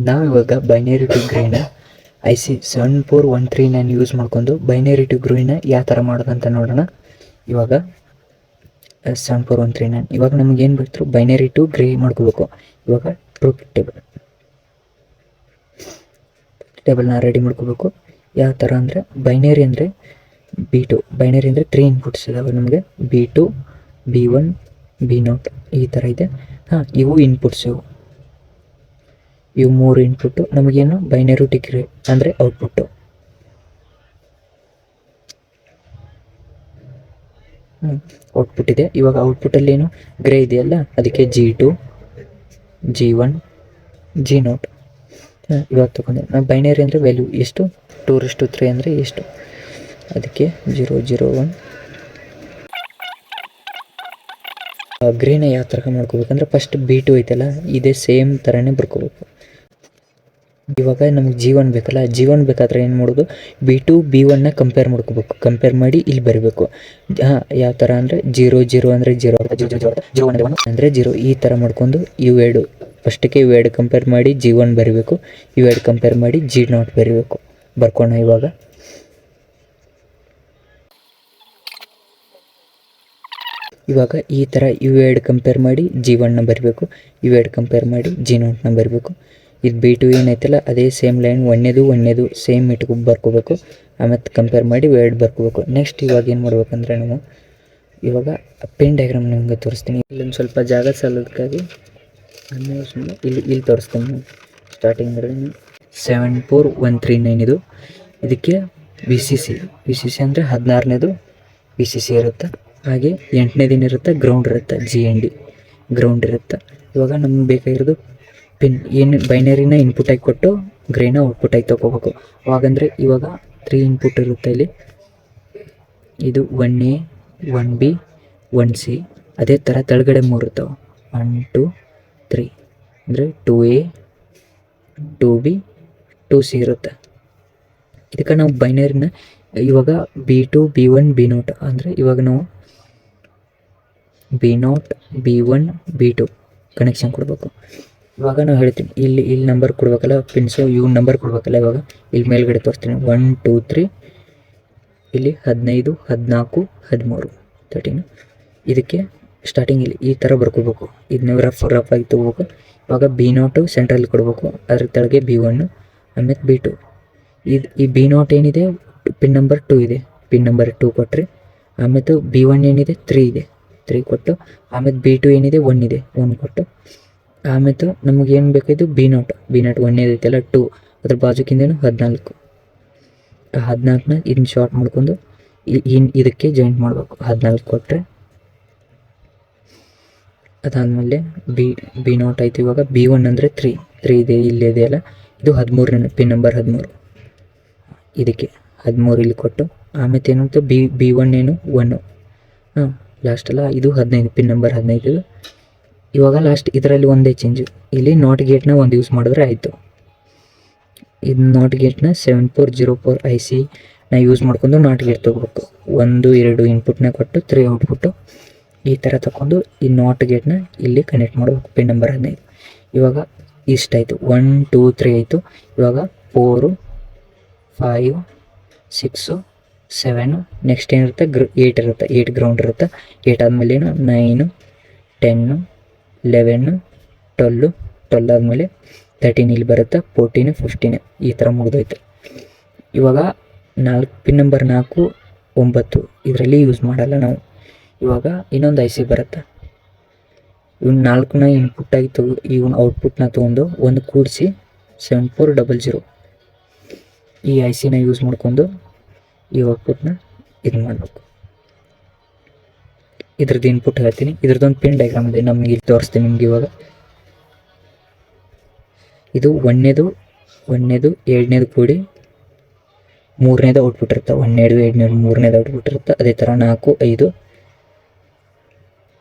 ನಾವಿವಾಗ binary to ಗ್ರೇನ IC 74139 use ಮಾಡ್ಕೊಂಡು binary to ಗ್ರೇನ ಯಾವ ಥರ ಮಾಡೋದಂತ ನೋಡೋಣ. ಇವಾಗ 74139 ಇವಾಗ ನಮ್ಗೆ ಏನು ಬೇಕು, ಬೈನರಿ ಟು ಗ್ರೇ ಮಾಡ್ಕೋಬೇಕು. ಇವಾಗ ಟ್ರೂತ್ ಟೇಬಲ್ನ ರೆಡಿ ಮಾಡ್ಕೋಬೇಕು. ಯಾವ ಥರ ಅಂದರೆ ಬೈನರಿ ಅಂದರೆ B2, ಬೈನರಿ ಅಂದರೆ 3 ಇನ್ಪುಟ್ಸ್ ಇದಾವೆ ನಮಗೆ, B2, B1, B0 ಈ ಥರ ಇದೆ. ಇವು ಇನ್ಪುಟ್ಸ್, ಇವು 3 ಇನ್ಪುಟ್ಟು. ನಮಗೇನು ಬೈನರಿ ಟು ಗ್ರೇ ಅಂದರೆ ಔಟ್ಪುಟ್ಟು. ಔಟ್ಪುಟ್ ಇದೆ. ಇವಾಗ ಔಟ್ಪುಟ್ಟಲ್ಲಿ ಏನು ಗ್ರೇ ಇದೆಯಲ್ಲ, ಅದಕ್ಕೆ G2, G1, G0 ಇವಾಗ ತಗೊಂಡೆ. ನಾವು ಬೈನರಿ ಅಂದರೆ ವ್ಯಾಲ್ಯೂ ಎಷ್ಟು, 2:3 ಅಂದರೆ ಎಷ್ಟು, ಅದಕ್ಕೆ 0, 0, 1. ಗ್ರೇನ ಯಾವ ಥರ ಮಾಡ್ಕೋಬೇಕಂದ್ರೆ ಫಸ್ಟ್ B2 ಐತಲ್ಲ, ಇದೇ ಸೇಮ್ ಥರನೇ ಬರ್ಕೋಬೇಕು. ಇವಾಗ ನಮಗೆ G1 ಬೇಕಲ್ಲ, G1 ಬೇಕಾದ್ರೆ ಏನು ಮಾಡೋದು, B2 B1ನ ಕಂಪೇರ್ ಮಾಡ್ಕೋಬೇಕು. ಕಂಪೇರ್ ಮಾಡಿ ಇಲ್ಲಿ ಬರಬೇಕು. ಯಾವ ಥರ ಅಂದರೆ 0, 0 ಅಂದರೆ 0, 0 ಅಂದರೆ 0 ಈ ಥರ ಮಾಡ್ಕೊಂಡು ಇವೆರಡು ಫಸ್ಟಿಗೆ ಇವೆರಡು ಕಂಪೇರ್ ಮಾಡಿ G1 ಬರೀಬೇಕು, ಇವೆರಡು ಕಂಪೇರ್ ಮಾಡಿ G0 ಬರೀಬೇಕು. ಬರ್ಕೋಣ ಇವಾಗ ಈ ಥರ ಇವೆರಡು ಕಂಪೇರ್ ಮಾಡಿ G1ನ ಬರಬೇಕು, ಇವೆರಡು ಕಂಪೇರ್ ಮಾಡಿ G0ನ ಬರಬೇಕು. ಇದು B2 ಏನೈತಲ್ಲ ಅದೇ ಸೇಮ್ ಲೈನ್ ಒಂದೇದು ಸೇಮ್ ಇಟ್ಕೊಂಡು ಬರ್ಕೋಬೇಕು. ಆಮೇಲೆ ಕಂಪೇರ್ ಮಾಡಿ ಇವೆರಡು ಬರ್ಕೋಬೇಕು. ನೆಕ್ಸ್ಟ್ ಇವಾಗ ಏನು ಮಾಡ್ಬೇಕಂದ್ರೆ ನಾವು ಇವಾಗ ಪೆನ್ ಡಯಾಗ್ರಾಮ್ ನಿಮಗೆ ತೋರಿಸ್ತೀನಿ. ಇಲ್ಲೊಂದು ಸ್ವಲ್ಪ ಜಾಗ ಸಾಲೋದಕ್ಕಾಗಿ ಇಲ್ಲಿ ತೋರಿಸ್ತೀನಿ. ನಾನು ಸ್ಟಾರ್ಟಿಂಗ್ 74139 ಇದು. ಇದಕ್ಕೆ VCC ಅಂದರೆ 16ನೇದು VCC ಇರುತ್ತೆ. ಹಾಗೆ 8ನೇ ದಿನ ಇರುತ್ತೆ, ಗ್ರೌಂಡ್ ಇರುತ್ತೆ, GND ಗ್ರೌಂಡ್ ಇರುತ್ತೆ. ಇವಾಗ ನಮ್ಗೆ ಬೇಕಾಗಿರೋದು ಪಿನ್ ಏನು ಬೈನರಿನ ಇನ್ಪುಟ್ ಆಗಿ ಕೊಟ್ಟು ಗ್ರೇನ ಔಟ್ಪುಟ್ ಆಗಿ ತೊಗೋಬೇಕು. ಅವಾಗಂದರೆ ಇವಾಗ 3 ಇನ್ಪುಟ್ ಇರುತ್ತೆ ಇಲ್ಲಿ. ಇದು 1A, 1B, 1C. ಅದೇ ಥರ ತೆಳಗಡೆ 3 ಇರ್ತಾವೆ, 1, 2, 3 ಅಂದರೆ 2A, 2B, 2C ಇರುತ್ತೆ. ಇದಕ್ಕೆ ನಾವು ಬೈನರಿನ ಇವಾಗ B2, B1, B0 ಅಂದರೆ ಇವಾಗ ನಾವು B0, B1, B2 ಕನೆಕ್ಷನ್ ಕೊಡಬೇಕು. ಇವಾಗ ನಾವು ಹೇಳ್ತೀನಿ ಇಲ್ಲಿ ನಂಬರ್ ಕೊಡ್ಬೇಕಲ್ಲ, ಪಿನ್ಸು ಇವು ನಂಬರ್ ಕೊಡ್ಬೇಕಲ್ಲ. ಇವಾಗ ಇಲ್ಲಿ ಮೇಲ್ಗಡೆ ತೋರಿಸ್ತೀನಿ 1, 2, 3, ಇಲ್ಲಿ 15, 14, 13, 13. ಇದಕ್ಕೆ ಸ್ಟಾರ್ಟಿಂಗ್ ಇಲ್ಲಿ ಈ ಥರ ಬರ್ಕೋಬೇಕು. ಇದನ್ನ ರಫ್ ಆಗಿ ತೊಗೋಬೇಕು. ಇವಾಗ B0 ಸೆಂಟ್ರಲ್ಲಿ ಕೊಡಬೇಕು, ಅದ್ರ ತೆಳಗೆ B1, ಆಮೇಲೆ B2. ಈ B0 ಏನಿದೆ ಪಿನ್ ನಂಬರ್ 2 ಇದೆ, ಪಿನ್ ನಂಬರ್ 2 ಕೊಟ್ಟರೆ. ಆಮೇಲೆ B1 ಏನಿದೆ 3 ಇದೆ, 3 ಕೊಟ್ಟು. ಆಮೇಲೆ B2 ಏನಿದೆ 1 ಇದೆ, 1 ಕೊಟ್ಟು. ಆಮೇಲೆ ನಮಗೇನು ಬೇಕಾಯಿತು B0 1 ಐತಲ್ಲ 2, ಅದ್ರ ಬಾಜುಕಿಂದೇನು 14. 14ನ ಇದನ್ನ ಶಾರ್ಟ್ ಮಾಡ್ಕೊಂಡು ಇದಕ್ಕೆ ಜಾಯಿಂಟ್ ಮಾಡಬೇಕು. 14 ಕೊಟ್ಟರೆ ಅದಾದಮೇಲೆ B0 ಆಯಿತು. ಇವಾಗ B1 ಅಂದರೆ 3 ಇದೆ, ಇಲ್ಲೇ ಇದೆಯಲ್ಲ, ಇದು 13ನೇ ಪಿನ್ ನಂಬರ್ 13. ಇದಕ್ಕೆ 13 ಇಲ್ಲಿ ಕೊಟ್ಟು ಆಮೇಲೆ ಏನಂತ B1 ಏನು 1 ಲಾಸ್ಟಲ್ಲ, ಇದು 15 ಪಿನ್ ನಂಬರ್ 15. ಇವಾಗ ಲಾಸ್ಟ್ ಇದರಲ್ಲಿ ಒಂದೇ ಚೇಂಜು, ಇಲ್ಲಿ ನಾಟ್ ಗೇಟ್ನ ಒಂದು ಯೂಸ್ ಮಾಡಿದ್ರೆ ಆಯಿತು. ಇದು ನಾಟ್ ಗೇಟ್ನ 7404 IC ಯೂಸ್ ಮಾಡ್ಕೊಂಡು ನಾಟ್ ಗೇಟ್ ತೊಗೋಬೇಕು. 1, 2 ಇನ್ಪುಟ್ನ ಕೊಟ್ಟು 3 ಔಟ್ಪುಟ್ಟು ಈ ಥರ ತಗೊಂಡು ಈ ನಾಟ್ ಗೇಟ್ನ ಇಲ್ಲಿ ಕನೆಕ್ಟ್ ಮಾಡಬೇಕು, ಪಿನ್ ನಂಬರ್ 15. ಇವಾಗ ಇಷ್ಟಾಯಿತು, 1, 2, 3 ಆಯಿತು. ಇವಾಗ 4, 5, 6, 7 ನೆಕ್ಸ್ಟ್ ಏನಿರುತ್ತೆ 8 ಇರುತ್ತೆ, 8 ಗ್ರೌಂಡ್ ಇರುತ್ತೆ. 8 ಆದಮೇಲೆ ಏನು 9, 10, 11, 12 ಆದಮೇಲೆ 13 ಇಲ್ಲಿ ಬರುತ್ತೆ, 14, 15 ಈ ಥರ ಮುಗಿದೋಯ್ತು. ಇವಾಗ 4 ಪಿನ್ ನಂಬರ್ 4, 9 ಇದರಲ್ಲಿ ಯೂಸ್ ಮಾಡಲ್ಲ ನಾವು. ಇವಾಗ ಇನ್ನೊಂದು IC ಬರುತ್ತೆ. ಇವನ್ನ 4ನ ಇನ್ಪುಟ್ ಆಗಿ ಇವನ್ನ ಔಟ್ಪುಟ್ನ ತೊಗೊಂಡು ಒಂದು ಕೂಡಿಸಿ 7400 ಈ ICನ ಯೂಸ್ ಮಾಡ್ಕೊಂಡು ಈ ಔಟ್ಪುಟ್ನ ಇದು ಮಾಡಬೇಕು. ಇದ್ರದ್ದು ಇನ್ಪುಟ್ ಹೇಳ್ತೀನಿ. ಇದ್ರದ್ದೊಂದು ಪಿನ್ ಡಯಾಗ್ರಾಮ್ ಇದೆ, ನಮಗೆ ಇಲ್ಲಿ ತೋರಿಸ್ತೀನಿ ನಿಮ್ಗೆ. ಇವಾಗ ಇದು 1ನೇದು 2ನೇದು ಕೂಡಿ 3ನೇದು ಔಟ್ಪುಟ್ ಇರುತ್ತೆ. 1ನೇದು 2ನೇದು 3ನೇದು ಔಟ್ಪುಟ್ ಇರುತ್ತೆ. ಅದೇ ಥರ 4, 5,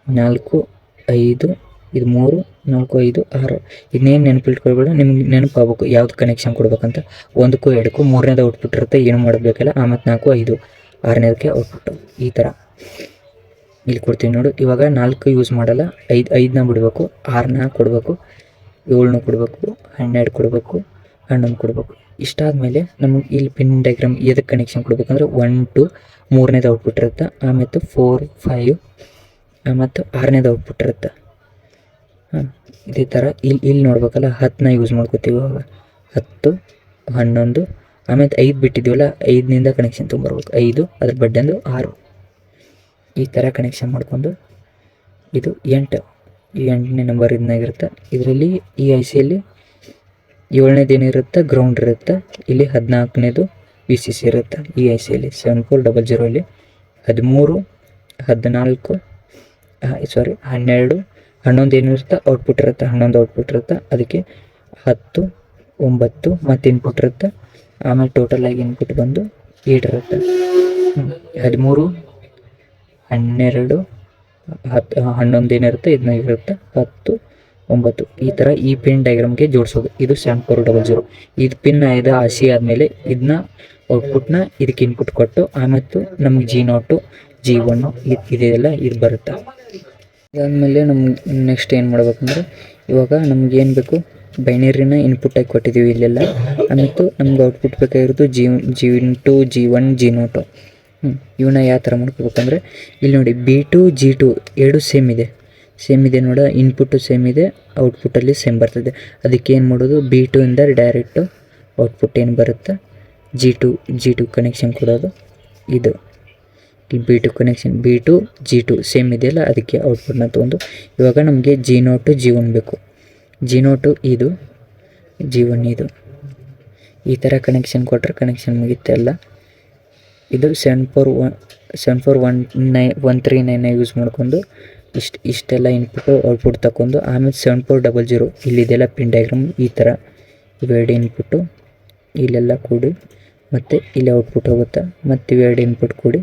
4, 5 ಇದು 3, 4, 5, 6 ಇದನ್ನೇನು ನೆನಪಿಟ್ಕೊಳ್ಬೇಡ, ನಿಮ್ಗೆ ನೆನಪಾಗಬೇಕು ಯಾವ್ದು ಕನೆಕ್ಷನ್ ಕೊಡ್ಬೇಕಂತ. 1ಕ್ಕೂ 2ಕ್ಕೂ 3ನೇದು ಔಟ್ಪುಟ್ ಇರುತ್ತೆ, ಏನು ಮಾಡಬೇಕಲ್ಲ. ಆಮೇಲೆ 4, 5, 6ನೇದಕ್ಕೆ ಔಟ್ಪುಟ್ಟು ಈ ಥರ ಇಲ್ಲಿ ಕೊಡ್ತೀವಿ ನೋಡು. ಇವಾಗ 4 ಯೂಸ್ ಮಾಡಲ್ಲ, 5ನ ಬಿಡಬೇಕು, 6ನ ಕೊಡಬೇಕು. 7ನು ಕೊಡಬೇಕು, 12 ಕೊಡಬೇಕು, 11 ಕೊಡಬೇಕು. ಇಷ್ಟಾದಮೇಲೆ ನಮಗೆ ಇಲ್ಲಿ ಪಿನ್ ಡಯಾಗ್ರಾಮ್ ಎದಕ್ಕೆ ಕನೆಕ್ಷನ್ ಕೊಡಬೇಕಂದ್ರೆ 1 2 3ನೇದು ಔಟ್ಪುಟ್ ಇರುತ್ತೆ, ಆಮೇಲೆ 4 5 ಮತ್ತು 6ನೇದು ಔಟ್ಪುಟ್ ಇರುತ್ತೆ. ಇದೇ ಥರ ಇಲ್ಲಿ ನೋಡ್ಬೇಕಲ್ಲ 10ನ ಯೂಸ್ ಮಾಡ್ಕೋತೀವಿ. ಇವಾಗ 10 11 ಆಮೇಲೆ 5 ಬಿಟ್ಟಿದ್ದೀವಲ್ಲ 5ನಿಂದ ಕನೆಕ್ಷನ್ ತೊಗೊಂಬರ್ಬೇಕು. 5 ಅದ್ರ ಬಡ್ಡೆಂದು 6 ಈ ಥರ ಕನೆಕ್ಷನ್ ಮಾಡ್ಕೊಂಡು ಇದು 8ನೇ ನಂಬರ್ ಇದನ್ನಾಗಿರುತ್ತೆ. ಇದರಲ್ಲಿ ಈ ಐ ಸಿಯಲ್ಲಿ 7ನೇದು ಏನಿರುತ್ತೆ ಗ್ರೌಂಡ್ ಇರುತ್ತೆ, ಇಲ್ಲಿ 14ನೇದು VCC ಇರುತ್ತೆ. ಈ ಐ ಸಿಯಲ್ಲಿ 7400 13 14 12 11 ಏನಿರುತ್ತೆ ಔಟ್ಪುಟ್ ಇರುತ್ತೆ, 11 ಔಟ್ಪುಟ್ ಇರುತ್ತೆ. ಅದಕ್ಕೆ 10 9 ಮತ್ತು ಇನ್ಪುಟ್ ಇರುತ್ತೆ. ಆಮೇಲೆ ಟೋಟಲಾಗಿ ಇನ್ಪುಟ್ ಬಂದು 8 ಇರುತ್ತೆ. 13 12 10 11 ಏನಿರುತ್ತೆ ಇದನ್ನ ಇರುತ್ತೆ 10 9 ಈ ಥರ ಈ ಪಿನ್ ಡಯಾಗ್ರಾಮ್ಗೆ ಜೋಡಿಸೋದು. ಇದು 7400. ಇದು ಪಿನ್ ಆಯ್ದ ಹಸಿ ಆದಮೇಲೆ ಇದನ್ನ ಔಟ್ಪುಟ್ನ ಇದಕ್ಕೆ ಇನ್ಪುಟ್ ಕೊಟ್ಟು ಆಮೇಲೆ ನಮ್ಗೆ G0 G1 ಇದೆಲ್ಲ ಇದು ಬರುತ್ತೆ. ಇದಾದಮೇಲೆ ನಮ್ಗೆ ನೆಕ್ಸ್ಟ್ ಏನು ಮಾಡ್ಬೇಕಂದ್ರೆ ಇವಾಗ ನಮ್ಗೆ ಏನು ಬೇಕು ಬೈನರಿನ ಇನ್ಪುಟ್ಟಾಗಿ ಕೊಟ್ಟಿದ್ದೀವಿ ಇಲ್ಲೆಲ್ಲ. ಆಮೇಲೆ ನಮ್ಗೆ ಔಟ್ಪುಟ್ ಬೇಕಾಗಿರೋದು G2 G1 G0. ಇವನ್ನ ಯಾವ ಥರ ಮಾಡ್ಕೋಬೇಕಂದ್ರೆ ಇಲ್ಲಿ ನೋಡಿ B2 G2 ಎರಡು ಸೇಮ್ ಇದೆ ನೋಡ, ಇನ್ಪುಟ್ಟು ಸೇಮ್ ಇದೆ, ಔಟ್ಪುಟ್ಟಲ್ಲಿ ಸೇಮ್ ಬರ್ತದೆ. ಅದಕ್ಕೆ ಏನು ಮಾಡೋದು B2 ಇಂದ ಡೈರೆಕ್ಟು ಔಟ್ಪುಟ್ ಏನು ಬರುತ್ತೆ G2 ಕನೆಕ್ಷನ್ ಕೊಡೋದು. ಇದು ಇಲ್ಲಿ B2 connection B2 G2 same ಇದೆಯಲ್ಲ, ಅದಕ್ಕೆ ಔಟ್ಪುಟ್ನ ತೊಗೊಂಡು ಇವಾಗ ನಮಗೆ G0 G1 ಬೇಕು. G0 ಇದು G1 ಇದು ಈ ಥರ ಕನೆಕ್ಷನ್ ಕೊಟ್ಟರೆ ಕನೆಕ್ಷನ್ ಮುಗಿತೆಲ್ಲ. ಇದು 74139 ಯೂಸ್ ಮಾಡ್ಕೊಂಡು ಇಷ್ಟೆಲ್ಲ ಇನ್ಪುಟ್ಟು ಔಟ್ಪುಟ್ ತಗೊಂಡು ಆಮೇಲೆ 7400 ಇಲ್ಲಿದೆಲ್ಲ ಪಿನ್ ಡಯಾಗ್ರಾಮ್ ಈ ಥರ ಇವೆರಡು ಇನ್ಪುಟ್ಟು ಇಲ್ಲೆಲ್ಲ ಕೂಡಿ ಮತ್ತು ಇಲ್ಲಿ ಔಟ್ಪುಟ್ ಹೋಗುತ್ತೆ, ಮತ್ತು ಇವೆರಡು ಇನ್ಪುಟ್ ಕೂಡಿ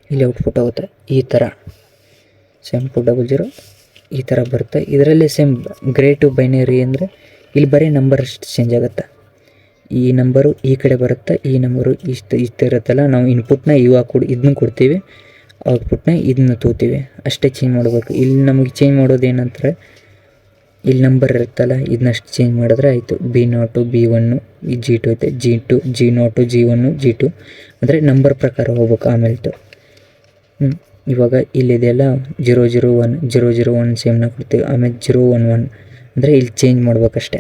ಇಲ್ಲಿ ಔಟ್ಪುಟ್ ಹೋಗುತ್ತೆ. ಈ ಥರ 7400 ಈ ಥರ ಬರುತ್ತೆ. ಇದರಲ್ಲಿ ಸೇಮ್ ಗ್ರೇ ಟು ಬೈನರಿ ಅಂದರೆ ಇಲ್ಲಿ ಬರೀ ನಂಬರ್ ಅಷ್ಟು ಚೇಂಜ್ ಆಗುತ್ತೆ. ಈ ನಂಬರು ಈ ಕಡೆ ಬರುತ್ತೆ, ಈ ನಂಬರು ಇಷ್ಟು ಇರುತ್ತಲ್ಲ, ನಾವು ಇನ್ಪುಟ್ನ ಇವಾಗ ಇದನ್ನ ಕೊಡ್ತೀವಿ, ಔಟ್ಪುಟ್ನ ಇದನ್ನ ತೊಗೋತೀವಿ, ಅಷ್ಟೇ ಚೇಂಜ್ ಮಾಡಬೇಕು. ಇಲ್ಲಿ ನಮಗೆ ಚೇಂಜ್ ಮಾಡೋದು ಏನಂತಾರೆ ಇಲ್ಲಿ ನಂಬರ್ ಇರುತ್ತಲ್ಲ ಇದನ್ನಷ್ಟು ಚೇಂಜ್ ಮಾಡಿದ್ರೆ ಆಯಿತು. B0 B1 ಈ G2 ಐತೆ G0 G1 G2 ಅಂದರೆ ನಂಬರ್ ಪ್ರಕಾರ ಹೋಗ್ಬೇಕು. ಆಮೇಲೆ ಇವಾಗ ಇಲ್ಲಿದೆಲ್ಲ 001 001 ಸೇಮ್ನ ಕೊಡ್ತೀವಿ, ಆಮೇಲೆ 011 ಅಂದರೆ ಇಲ್ಲಿ ಚೇಂಜ್ ಮಾಡ್ಬೇಕಷ್ಟೆ.